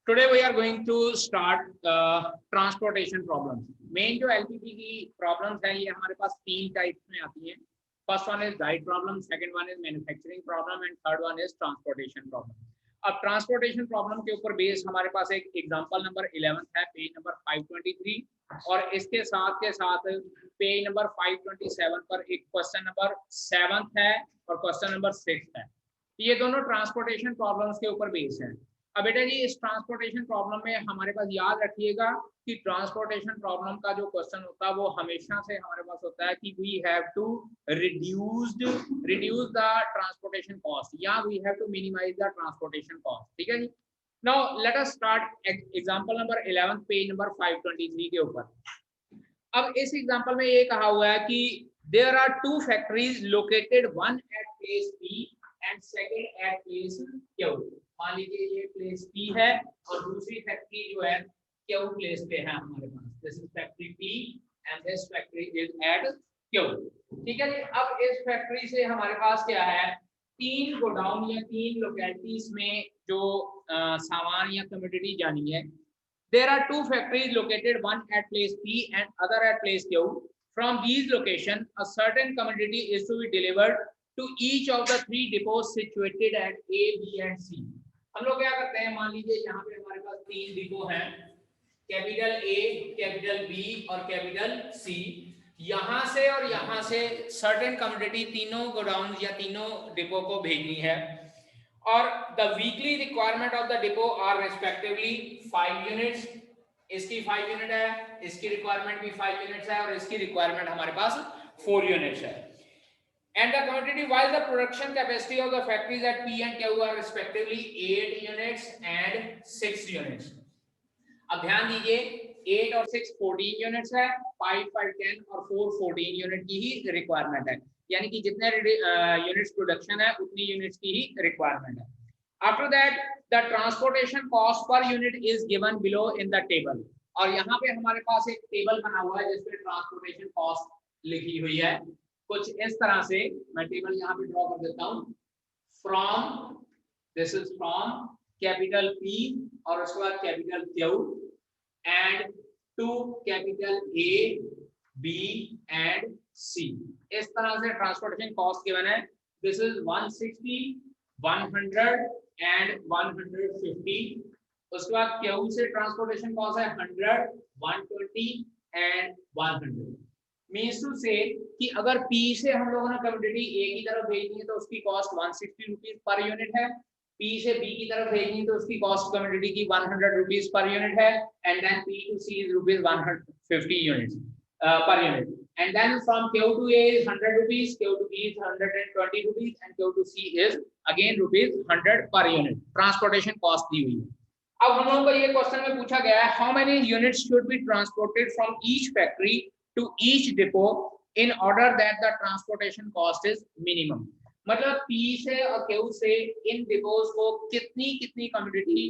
Today we are going to start transportation problems. Main जो LPT की problems है ये हमारे पास तीन टाइप्स में आती हैं. First one is guide problem, second one is manufacturing problem and third one is transportation problem. अब ट्रांसपोर्टेशन प्रॉब्लम के ऊपर बेस हमारे पास एक एग्जांपल नंबर 11 है, पेज नंबर 523, और इसके साथ के साथ पेज नंबर 527 पर एक क्वेश्चन नंबर 7 है और क्वेश्चन नंबर 6 है. ये दोनों ट्रांसपोर्टेशन प्रॉब्लम्स के ऊपर बेस हैं. अब बेटा जी इस ट्रांसपोर्टेशन प्रॉब्लम में हमारे पास याद रखिएगा कि ट्रांसपोर्टेशन प्रॉब्लम का जो क्वेश्चन होता है वो हमेशा से हमारे पास होता है कि we have to reduce the transportation cost या we have to minimise the transportation cost. ठीक है जी. Now let us start example number 11 page number 523 के ऊपर. अब इस एग्जांपल में ये कहा हुआ है कि there are two factories located, one at place P and second at place Q. मान लीजिए ये प्लेस P है और दूसरी फैक्ट्री जो है Q प्लेस पे है हमारे पास. This is factory P and this factory is at Q. ठीक है जी. अब इस फैक्ट्री से हमारे पास क्या है, तीन गोडाउन या तीन लोकेलिटीज में जो सामान या कमोडिटी जानी है. There are two factories located, one at place P and other at place Q. From these locations, a certain commodity is to be delivered to each of the three depots situated at A, B and C. हम लोग क्या करते हैं, मान लीजिए यहाँ पे हमारे पास तीन डिपो हैं, कैपिटल A, कैपिटल B और कैपिटल C. यहाँ से और यहाँ से सर्टेन कमोडिटी तीनों गोडाउन या तीनों डिपो को भेजनी है, और the weekly requirement of the depot are respectively 5 units. इसकी 5 यूनिट है, इसकी रिक्वायरमेंट भी 5 यूनिट्स है और इसकी रिक्वायरमेंट हमारे पास 4 यूनिट्स है. And the quantity, while the production capacity of the factories at P and Q are respectively 8 units and 6 units. अब ध्यान दीजिए 8 और 6 14 यूनिट्स है, 5 5 10 और 4 14 यूनिट की ही रिक्वायरमेंट है. यानी कि जितने यूनिट्स प्रोडक्शन है उतनी यूनिट्स की ही रिक्वायरमेंट है. After that the transportation cost per unit is given below in the table. और यहाँ पे हमारे पास एक टेबल बना हुआ है जिसपे ट्रांसपोर्टेशन कॉस्ट लिखी हुई है कुछ इस तरह से. मैं टेबल यहाँ पे ड्रॉ कर देता हूँ. From, this is from capital P और उसके बाद capital Q and to capital A, B and C. इस तरह से ट्रांसपोर्टेशन कॉस्ट गिवन है. This is 160, 100 and 150. उसके बाद Q से ट्रांसपोर्टेशन कॉस्ट है 100, 120 एंड 100. मीन्स टू से कि अगर P से हम लोगों ने कमोडिटी A की तरफ भेजनी है तो उसकी कॉस्ट 160 रुपीज पर यूनिट है. P से B की तरफ भेजनी है तो उसकी कॉस्ट कमोडिटी की 100 रुपीज पर यूनिट है. And then P to C is rupees 150 units per unit. And then from Q to A is 100 rupees, Q to B is 120 rupees and Q to C is again rupees 100 per unit. Transportation cost दी हुई है. अब हम लोगों को ये question में पूछा गया है how many units should be transported from each factory to each depot in order that the transportation cost is minimum. मतलब P से और Q से इन डिपोज को कितनी कितनी कमोडिटी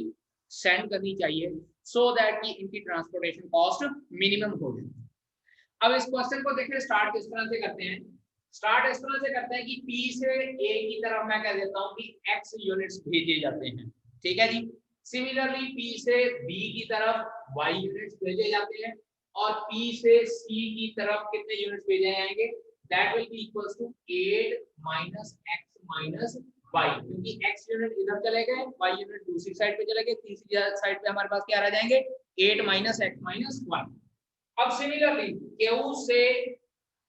सेंड करनी चाहिए so that कि इनकी ट्रांसपोर्टेशन कॉस्ट मिनिमम हो जाए. अब इस क्वेश्चन को देखिए स्टार्ट किस तरह से करते हैं. स्टार्ट इस तरह से करते हैं कि P से A की तरफ मैं कह देता हूँ कि X यूनिट्स भेजे जाते हैं. ठीक है जी. सिमिलरली P से B की तरफ Y यूनिट्स भेजे जाते हैं और P से C की तरफ कितने यूनिट्स भेजे जाएंगे, that will be equals to 8 minus X minus Y. क्योंकि X यूनिट इधर चले गए, Y यूनिट दूसरी साइड पे चले गए, तीसरी साइड पे हमारे पास क्या रह जाएंगे 8 माइनस X माइनस Y. अब सिमिलरली Q से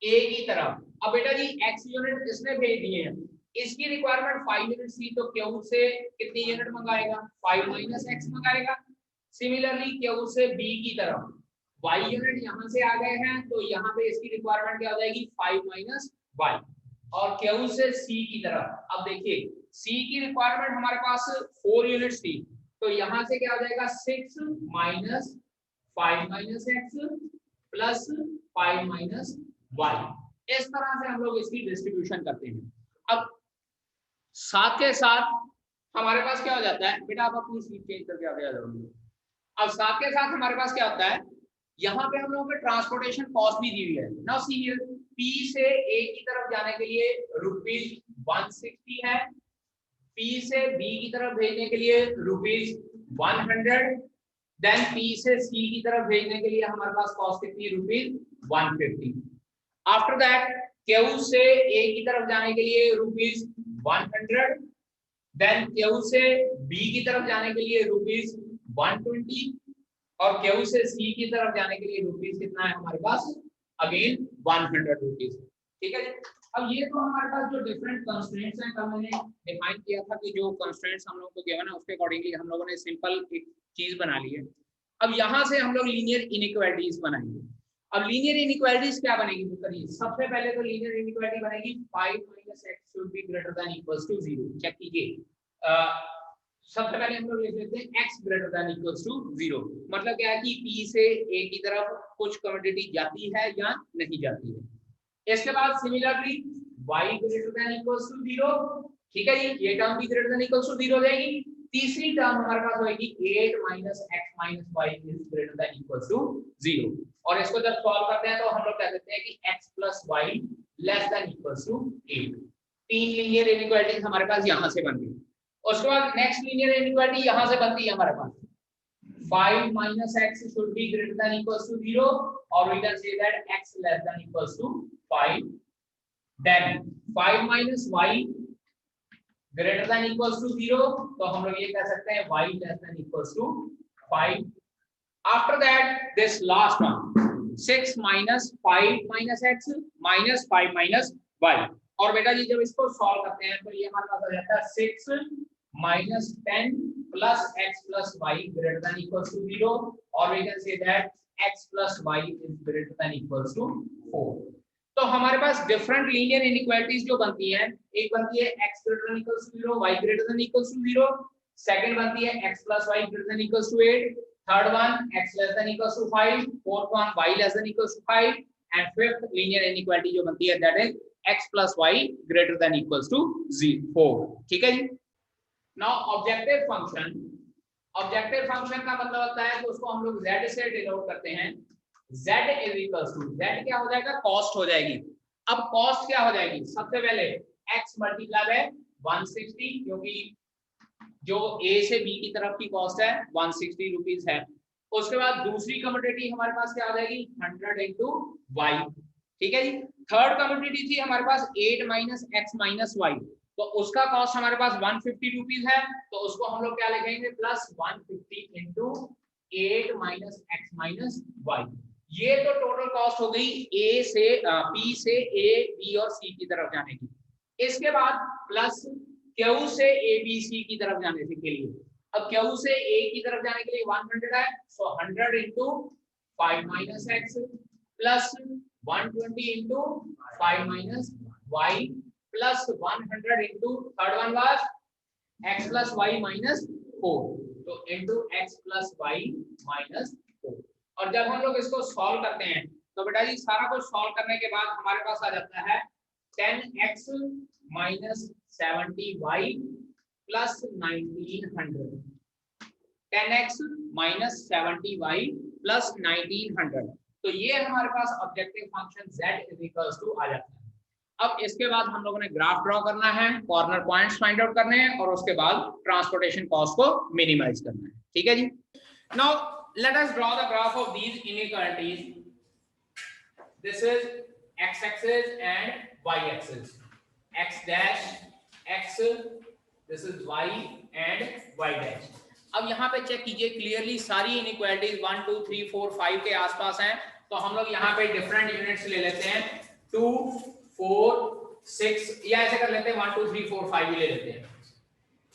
A की तरफ, अब बेटा जी X यूनिट इसने भेज दिए हैं, इसकी रिक्वायरमेंट 5 यूनिट थी तो Q से कितनी यूनिट मंगाएगा 5 माइनस X मंगाएगा. सिमिलरली Q से B की तरफ Y यूनिट यहाँ से आ गए हैं तो यहाँ पे इसकी रिक्वायरमेंट क्या हो जाएगी 5 माइनस Y. और Q से C की तरफ, अब देखिए C की रिक्वायरमेंट हमारे पास 4 यूनिट्स थी तो यहाँ से क्या हो जाएगा 6 minus 5 minus X plus 5 minus Y. इस तरह से हम लोग इसकी डिस्ट्रीब्यूशन करते हैं. अब साथ के साथ हमारे पास क्या हो जाता है, बेटा आप अपनी सीट चेंज करके आगे आ जाओगे. अब साथ के साथ हमारे पास क्या होता है, यहाँ पे हम लोगों को ट्रांसपोर्टेशन कॉस्ट भी दी हुई है. नाउ सी हियर P से A की तरफ जाने के लिए रुपीज 160 है, P से B की तरफ भेजने के लिए रुपीज 100, देन P से C की तरफ भेजने के लिए हमारे पास कॉस्ट कितनी रुपीज 150। आफ्टर दैट Q से A की तरफ जाने के लिए रुपीज 100, देन Q से B की तरफ जाने के लिए रुपीज 120 और Q से C की तरफ जाने के लिए रुपीज कितना है हमारे पास अगेन 100 रुपीज। ठीक है जी। अब ये तो हमारे पास जो डिफरेंट कंस्ट्रेंट्स हैं, कल मैंने डिफाइन किया था कि जो कंस्ट्रेंट्स हम लोगों को गिवन है उसके अकॉर्डिंगली हम लोगों ने सिंपल एक चीज बना ली है। अब यहाँ से हम लोग लीनियर इनइक्वालिटीज बनाएंगे। अब लीनियर इनइक्वालिटीज क्या बनेगी बताइए। सबसे पहले तो लीनियर इनइक्वालिटी बनेगी 5 - x should be greater than equals to 0। Check कीजिए। सबसे पहले हम लोग लिख लेते हैं x greater than equals to 0। मतलब क्या है कि P से A की तरफ कुछ क्वांटिटी जाती है या नहीं जाती है। इसके बाद similarly y greater than equals to 0। ठीक है जी, ये टर्म भी ग्रेटर देन इक्वल्स टू 0 हो जाएगी। तीसरी टर्म हमारे पास होगी 8 - x - y is greater than equals to 0। और इसको जब सॉल्व करते हैं तो हम लोग कह देते हैं कि x + y less than equals to 8। तीन लीनियर इनइक्वालिटीज हमारे पास यहां से बन गई। उसके बाद नेक्स्ट लीनियर इनइक्वालिटी यहां से बनती है हमारे पास 5 - x should be greater than equals to 0 or we can say that x less than equals to 5. Then 5 - y greater than equals to 0, तो हम लोग ये कह सकते हैं y less than equals to 5. After that this last one 6 - 5 - x minus 5 minus y। और बेटा जी जब इसको सॉल्व करते हैं तो ये हमारे पास आ जाता है 6 - 10 plus x plus y greater than equals to 0 or we can say that x plus y is greater than equals to 4। तो हमारे पास डिफरेंट लीनियर इनइक्वालिटीज जो बनती हैं, एक बनती है x greater than equals to 0 y greater than equals to 0, second बनती है x plus y greater than equals to 8, third one x less than equals to 5, fourth one y less than equals to 5 and fifth linear inequality जो बनती है that is x plus y greater than equals to 4। ठीक है जी। Now objective function, objective function का मतलब होता है कि उसको हम लोग z से डिनोट करते हैं। z is equals to, z क्या हो जाएगा कॉस्ट हो जाएगी। अब कॉस्ट क्या हो जाएगी, सबसे पहले x मल्टीप्लाई बाय 160 क्योंकि जो a से b की तरफ की कॉस्ट है 160 रुपीस है। उसके बाद दूसरी कमोडिटी हमारे पास क्या हो जाएगी 100 into y। ठीक है जी। थर्ड कमोडिटी थी हमारे पास 8 - x - y, तो उसका कॉस्ट हमारे पास 150 रुपीस है, तो उसको हम लोग क्या लिखेंगे प्लस 150 into 8 - x - y। ये तो टोटल कॉस्ट हो गई a से p से a b और c की तरफ जाने की। इसके बाद प्लस q से a b c की तरफ जाने के लिए। अब q से a की तरफ जाने के लिए 100 है, सो 100 into 5 - x plus 120 into 5 - y plus 100 into third one was x plus y minus 4, तो into x plus y minus 4। और जब हम लोग इसको सॉल्व करते हैं तो बेटा जी सारा कुछ सॉल्व करने के बाद हमारे पास आ जाता है 10x minus 70y plus 1900, 10x minus 70y plus 1900। तो ये हमारे पास objective function z is equals to आ जाता है। अब इसके बाद हम लोगों ने ग्राफ ड्रॉ करना है, कॉर्नर पॉइंट्स फाइंड आउट करने हैं और उसके बाद ट्रांसपोर्टेशन कॉस्ट को मिनिमाइज करना है। ठीक है जी। Now let us draw the graph of these inequalities. This is x axis and y axis, x dash x, this is y and y dash. अब यहाँ पे चेक कीजिए क्लियरली सारी इनइक्वालिटीज 1 2 3 4 5 के आसपास हैं, तो हम लोग यहाँ पे डिफरेंट यूनिट्स ले लेते हैं 2 4 6 या ऐसे कर लेते हैं 1 2 3 4 5 भी ले लेते हैं।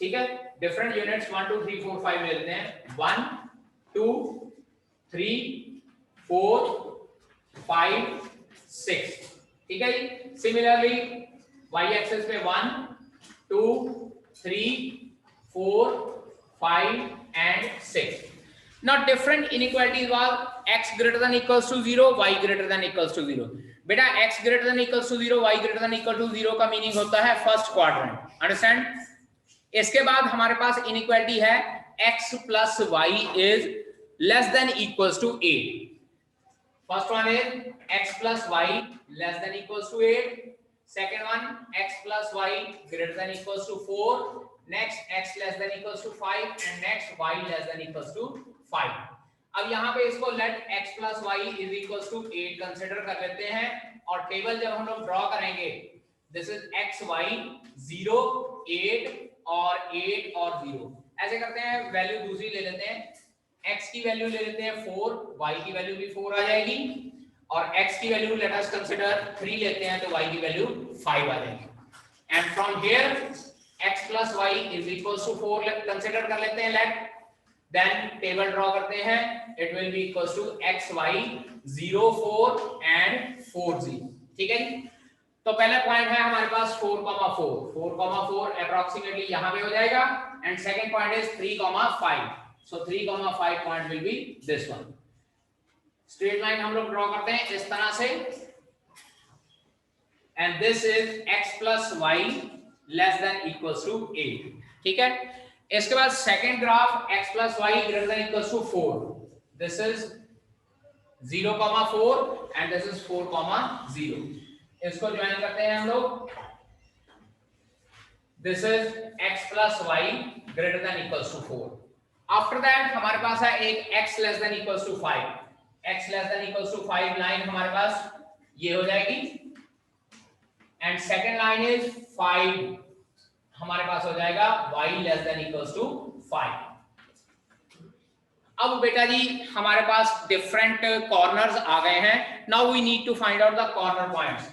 ठीक है, डिफरेंट यूनिट्स 1 2 3 4 5 ले लेते हैं 1 2 3 4 5 6। ठीक है जी। सिमिलरली y एक्सिस पे 1 2 3 4 5 and 6। Now different inequalities was x greater than equals to 0, y greater than equals to 0। बेटा x greater than equals to 0, y greater than equal to 0 का मीनिंग होता है फर्स्ट क्वाड्रेंट, अंडरस्टैंड। इसके बाद हमारे पास inequality है x plus y is less than equals to 8। First one is x plus y less than equals to 8, second one x plus y greater than equals to 4, next x less than equals to 5 and next y less than equals to 5। अब यहाँ पे इसको let x plus Y is equals to 8 consider कर लेते हैं और table जब हम लोग ड्रॉ करेंगे दिस इज x y 0 8 और 8 और 0 ऐसे करते हैं। वैल्यू दूसरी ले लेते हैं, x की वैल्यू ले लेते हैं 4, y की वैल्यू भी 4 आ जाएगी और x की वैल्यू लेट अस कंसीडर 3 लेते हैं तो y की वैल्यू 5 आ जाएगी। And from here x plus y is equals to 4 consider कर लेते हैं लेट, देन टेबल ड्रॉ करते हैं, it will be equals to x y 0 4 and 4 0। ठीक है जी। तो पहला पॉइंट है हमारे पास 4,4 अप्रोक्सीमेटली यहां पे हो जाएगा and second point is 3,5, so 3,5 point will B this one. Straight line हम लोग ड्रॉ करते हैं इस तरह से and this is x plus y less than equals to 8। ठीक है। इसके बाद second graph x plus y greater than equals to 4, this is 0,4 and this is 4,0। इसको ज्वाइन करते हैं हम लोग, this is x plus y greater than equals to 4। After that हमारे पास है एक x less than equals to 5, x less than equals to 5 line हमारे पास ये हो जाएगी एंड सेकंड लाइन इज 5 हमारे पास हो जाएगा y less than equals to 5। अब बेटा जी हमारे पास डिफरेंट कॉर्नर्स आ गए हैं। Now we need to find out the corner points.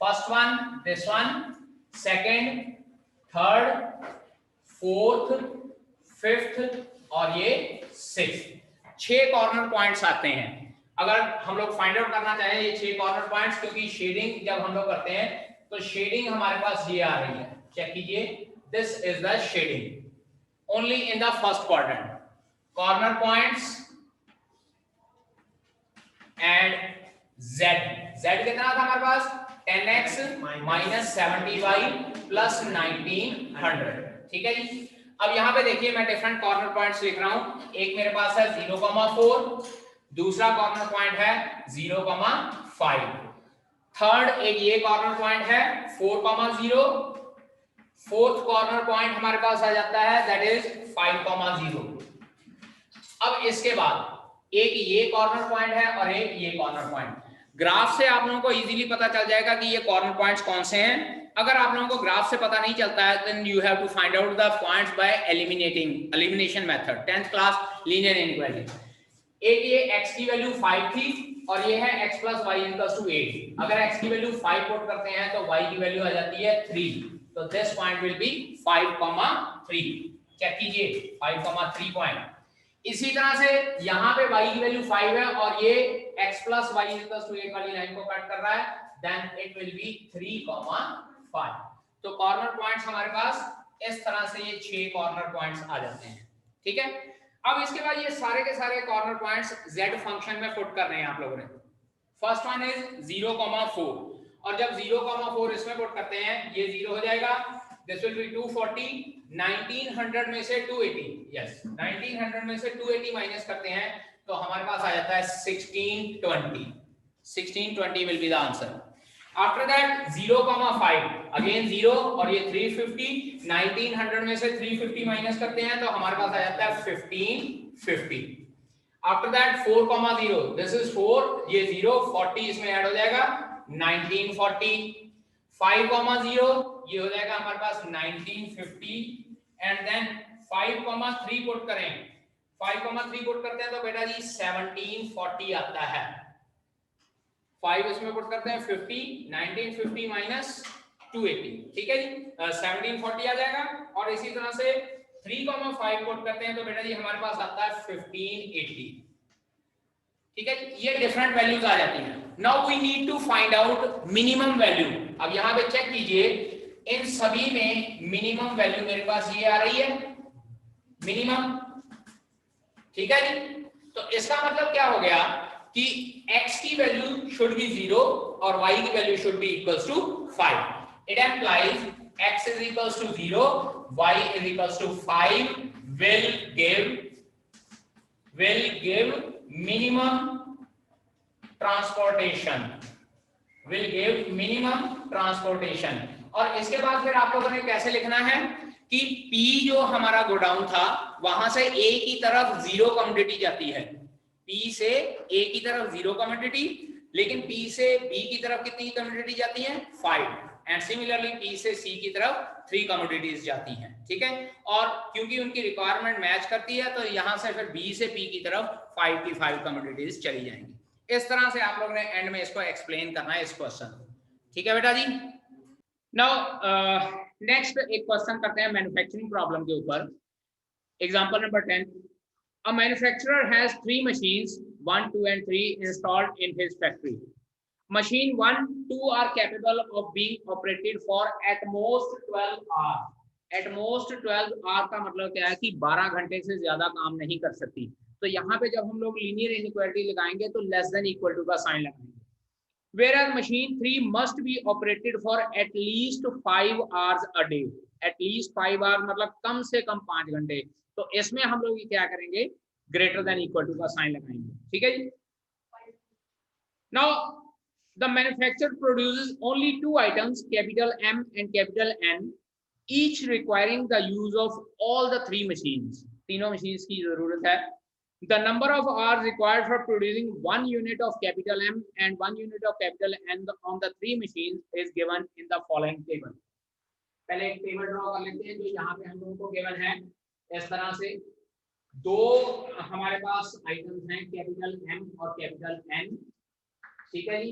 First one this one, second, third, fourth, fifth और ये सिक्स्थ। 6 कॉर्नर पॉइंट्स आते हैं। अगर हम लोग फाइंड आउट करना चाहें ये 6 कॉर्नर पॉइंट्स, क्योंकि शेडिंग जब हम लोग करते हैं तो शेडिंग हमारे पास ये आ रही है, चेक कीजिए, this is the shading only in the first quadrant. Corner points and z कितना था हमारे पास 10x minus 70y plus 1900। ठीक है जी। अब यहाँ पे देखिए मैं डिफरेंट कॉर्नर पॉइंट्स लिख रहा हूं। एक मेरे पास है 0,4, दूसरा कॉर्नर पॉइंट है 0,5, थर्ड एक ये कॉर्नर पॉइंट है 4,0, फोर्थ कॉर्नर पॉइंट हमारे पास आ जाता है दैट इज 5,0। अब इसके बाद एक ये कॉर्नर पॉइंट है और एक ये कॉर्नर पॉइंट। ग्राफ से आप लोगों को इजीली पता चल जाएगा कि ये कॉर्नर पॉइंट्स कौन से हैं। अगर आप लोगों को ग्राफ से पता नहीं चलता है then you have to find out the points by elimination method, 10th class linear inequality. एक ये x की वैल्यू 5 थी और ये है x plus y equals to 8। अगर x की वैल्यू 5 पुट करते हैं तो y की वैल्यू आ जाती है 3, तो this point will be 5,3। Check कीजिए 5,3 पॉइंट। इसी तरह से यहाँ पे y की वैल्यू 5 है और ये x plus y equals to 8 वाली लाइन को कट कर रहा है, देन इट विल बी 3,5। तो कॉर्नर पॉइंट्स हमारे पास इस तरह से ये 6 कॉर्नर पॉइंट्स आ जाते हैं। ठीक है। अब इसके बाद ये सारे के सारे कॉर्नर पॉइंट्स z फंक्शन में पुट करने हैं आप लोगों ने। फर्स्ट वन इज 0,4 और जब 0,4 इसमें पुट करते हैं ये 0 हो जाएगा, दिस विल बी 240, 1900 में से 280, यस 1900 में से 280 माइनस करते हैं तो हमारे पास आ जाता है 1620। 1620 will be the answer. After that 0,5 again 0 और ये 350, 1900 में से 350 माइनस करते हैं तो हमारे पास आ जाता है 1550। आफ्टर दैट 4,0 दिस इज 4, ये 0 40 इसमें ऐड हो जाएगा 1940। 5,0 ये हो जाएगा हमारे पास 1950 एंड देन 5,3 पुट करें, 5,3 पुट करते हैं तो बेटा जी 1740 आता है। 5 इसमें पुट करते हैं 50, 1950 माइनस 280, ठीक है जी 1740 आ जाएगा। और इसी तरह से 3,5 पुट करते हैं तो बेटा जी हमारे पास आता है 1580। ठीक है, ये डिफरेंट वैल्यूज आ जाती हैं। Now we need to find out minimum value. अब यहां पे चेक कीजिए इन सभी में मिनिमम वैल्यू मेरे पास ये आ रही है मिनिमम। ठीक है जी, तो इसका मतलब क्या हो गया कि x की वैल्यू शुड बी 0 और y की value should be equals to 5। It implies x is equals to 0, y is equals to 5 will give minimum transportation, will give minimum transportation। और इसके बाद फिर आप लोगों ने कैसे लिखना है कि P जो हमारा गोडाउन था वहां से A की तरफ 0 कमोडिटी जाती है, P से A की तरफ 0 कमोडिटी, लेकिन P से B की तरफ कितनी कमोडिटी जाती है 5, एंड सिमिलरली P से C की तरफ 3 कमोडिटीज जाती हैं, ठीक है। और क्योंकि उनकी रिक्वायरमेंट मैच करती है तो यहां से फिर B से P की तरफ 5 की 5 कमोडिटीज चली जाएंगी। इस तरह से आप लोगों ने एंड में इसको एक्सप्लेन करना है इस क्वेश्चन को, ठीक है बेटा जी। नाउ नेक्स्ट एक क्वेश्चन करते हैं मैन्युफैक्चरिंग प्रॉब्लम के ऊपर। Example number 10, a manufacturer has 3 machines 1, 2 and 3 installed in his factory. Machine 1, 2 are capable of being operated for at most 12 hours. At most 12 hours का मतलब क्या है कि 12 घंटे से ज्यादा काम नहीं कर सकती। तो यहाँ पे जब हम लोग लीनियर इनइक्वालिटी लगाएंगे तो लेस देन इक्वल टू का साइन लगाएंगे। Whereas machine 3 must be operated for at least 5 hours a day. At least 5 hours मतलब कम से कम 5 घंटे। तो इसमें हम लोग क्या करेंगे, ग्रेटर देन इक्वल टू का साइन लगाएंगे, ठीक है जी। Now the manufacturer produces only 2 items, capital M and capital N, each requiring the use of all the 3 machines. तीनों machines की जरूरत है। The number of hours required for producing 1 unit of capital M and 1 unit of capital N on the 3 machines is given in the following table. पहले एक table draw कर लेते हैं जो यहाँ पे हम लोगों को गिवन है इस तरह से। 2 हमारे पास आइटम्स हैं, कैपिटल M और कैपिटल N, ठीक है जी।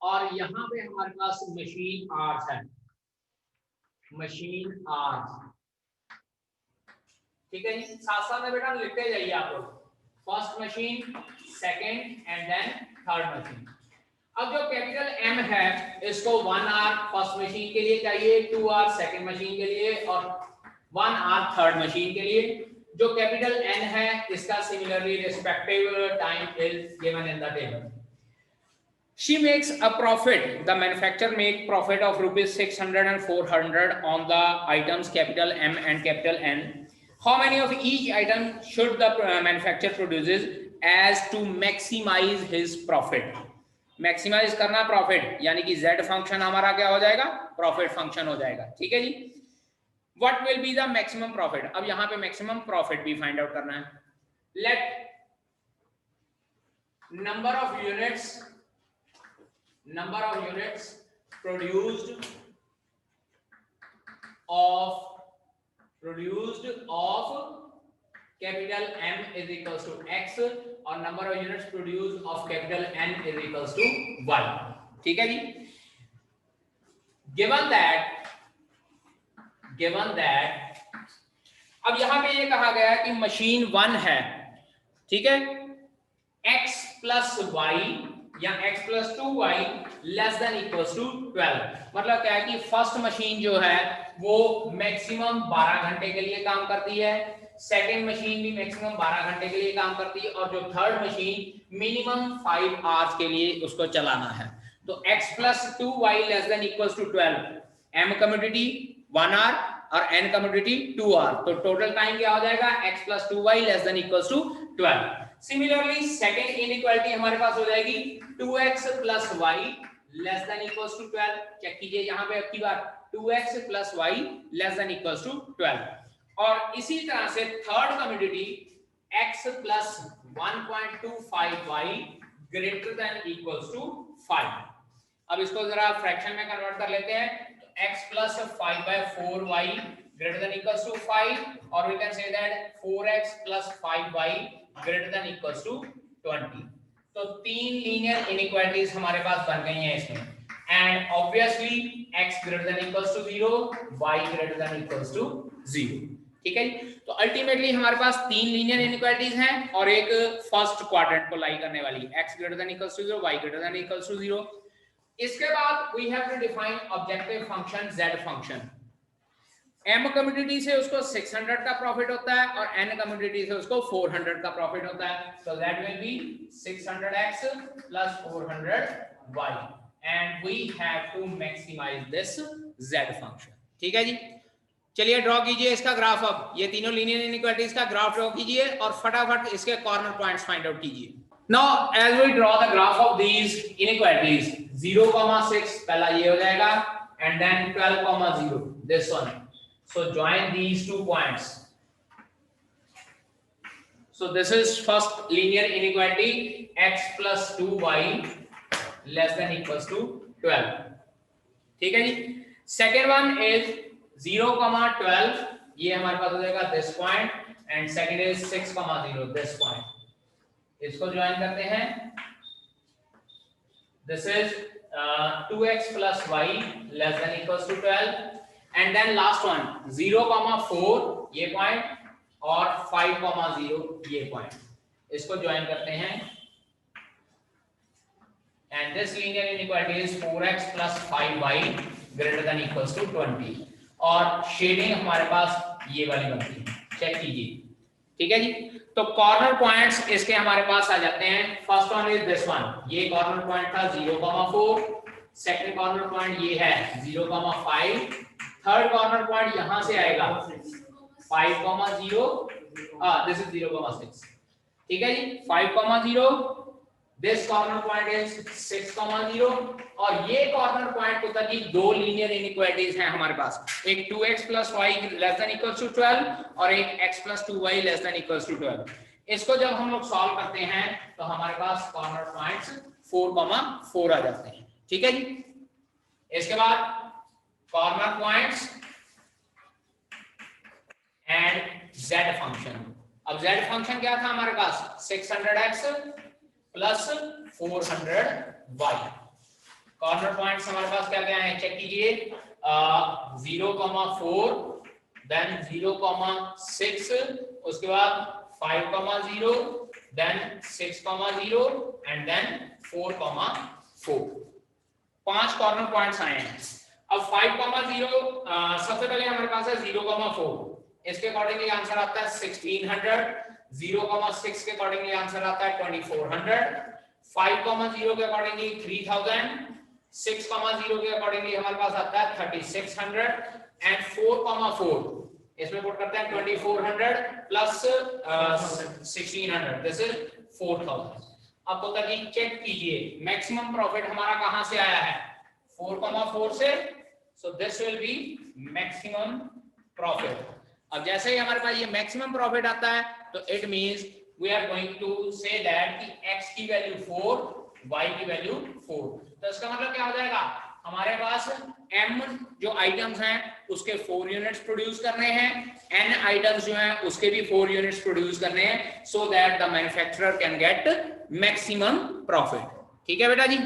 और यहाँ पे हमारे पास मशीन आर्स है, मशीन आर्स, ठीक है जी। साथ साथ में बेटा लिखते जाइए आप लोग, first machine, second and then third machine. अब जो कैपिटल M है इसको 1 आवर फर्स्ट मशीन के लिए चाहिए, 2 आवर सेकेंड मशीन के लिए और 1 आवर थर्ड मशीन के लिए। जो कैपिटल N है इसका similarly respective time is given in the table. She makes a profit. The manufacturer make profit of rupees 600 and 400 on the items capital M and capital N. How many of each item should the manufacturer produces as to maximize his profit? Maximize करना profit, यानी कि Z function हमारा क्या हो जाएगा, profit function हो जाएगा, ठीक है जी। What will be the maximum profit? अब यहाँ पे maximum profit भी find out करना है। Let number of units produced of capital M is equals to X और number of units produced of capital N is equals to Y, ठीक है जी। given that अब यहाँ पे ये कहा गया है कि मशीन 1 है, ठीक है, X प्लस Y या x plus 2y less than equals to 12। मतलब क्या है कि फर्स्ट मशीन जो है वो मैक्सिमम 12 घंटे के लिए काम करती है, सेकंड मशीन भी मैक्सिमम 12 घंटे के लिए काम करती है और जो थर्ड मशीन मिनिमम 5 आवर्स के लिए उसको चलाना है। तो x plus 2y less than equals to 12, m commodity 1 hour और n कमोडिटी 2 आवर, तो टोटल टाइम क्या हो जाएगा, x plus 2y less than equals to 12। Similarly second inequality हमारे पास हो जाएगी 2x plus y less than equals to 12। Check कीजिए यहाँ पे अब की बार 2x plus y less than equals to 12। और इसी तरह से third commodity x plus 1.25y greater than equals to 5। अब इसको जरा फ्रैक्शन में कन्वर्ट कर लेते हैं, तो x plus 5/4y greater than equals to 5 or we can say that 4x plus 5y greater than equals to 20। तो 3 लीनियर इनइक्वालिटीज हमारे पास बन गई हैं इसमें, and obviously x greater than equals to 0, y greater than equals to 0, ठीक है। तो ultimately हमारे पास 3 लीनियर इनइक्वालिटीज हैं और एक फर्स्ट क्वाड्रेंट को लाई करने वाली, x greater than equals to 0, y greater than equals to 0। इसके बाद we have to define objective function z function. m commodity से उसको 600 का प्रॉफिट होता है और n कमोडिटी से उसको 400 का प्रॉफिट होता है, so that will be 600x plus 400y and we have to maximize this z function, ठीक है जी। चलिए ड्रॉ कीजिए इसका ग्राफ। अब ये तीनों लीनियर इनइक्वालिटीज का ग्राफ ड्रॉ कीजिए और फटाफट इसके कॉर्नर पॉइंट्स फाइंड आउट कीजिए। Now as we draw the graph of these inequalities, 0,6 पहला ये हो जाएगा and then 12,0 this one, So join these 2 points. So this is first linear inequality, x plus 2y less than equals to 12. ठीक है जी. Second one is 0,12. ये हमारे पास हो जाएगा this point, and second is 6,0 this point. इसको join करते हैं. This is 2x plus y less than equals to 12, and then last one 0,4 ये point और 5,0 ये पॉइंट, इसको ज्वाइन करते हैं. And this linear inequality is 4x plus 5y greater than equals to 20. और शेडिंग हमारे पास ये वाली बनती है, चेक कीजिए. ठीक है जी. तो कॉर्नर पॉइंट्स इसके हमारे पास आ जाते हैं. First one is this one, ये कॉर्नर पॉइंट था 0,4. सेकंड कॉर्नर पॉइंट ये है 0,5. थर्ड कॉर्नर पॉइंट यहां से आएगा 5,0. This is 0,6. ठीक है जी. 5,0. This corner point is 6,0. और ये कॉर्नर पॉइंट को तक दो लीनियर इनइक्वालिटीज हैं हमारे पास. एक 2x plus y less than equals to 12 और एक x plus 2y less than equals to 12. इसको जब हम लोग सॉल्व करते हैं तो हमारे पास कॉर्नर पॉइंट्स 4,4 आ जाते हैं. ठीक है जी. इसके बाद corner points and z function. अब z फंक्शन क्या था हमारे पास 600x plus 400y. Corner points हमारे पास क्या क्या है, चेक कीजिए. 0,4, देन 0,6, उसके बाद 5,0, then 6,0 and then 4,4. 5 corner points आए हैं. अब 5,0 सबसे पहले हमारे पास है 0,4. इसके अकॉर्डिंगली आंसर आता है 1600. 0,6 के अकॉर्डिंगली आंसर आता है 2400. 5,0 के अकॉर्डिंगली 3000. 6,0 के अकॉर्डिंगली हमारे पास आता है 3600. एंड 4,4 इसमें पुट करते हैं 2400 प्लस 1600. This is 4000. अब तो तक चेक कीजिए मैक्सिमम प्रॉफिट हमारा कहां से आया है, 4,4 से. So this will be maximum profit. अब जैसे ही हमारे पास ये मैक्सिमम प्रॉफिट आता है तो it means we are going to say that कि x की वैल्यू 4, y की वैल्यू 4. तो इसका मतलब क्या हो जाएगा, हमारे पास m जो आइटम्स हैं उसके 4 यूनिट्स प्रोड्यूस करने हैं, n आइटम्स जो हैं उसके भी 4 यूनिट्स प्रोड्यूस करने हैं, so that the manufacturer can get maximum profit. ठीक है बेटा जी,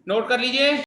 नोट कर लीजिए.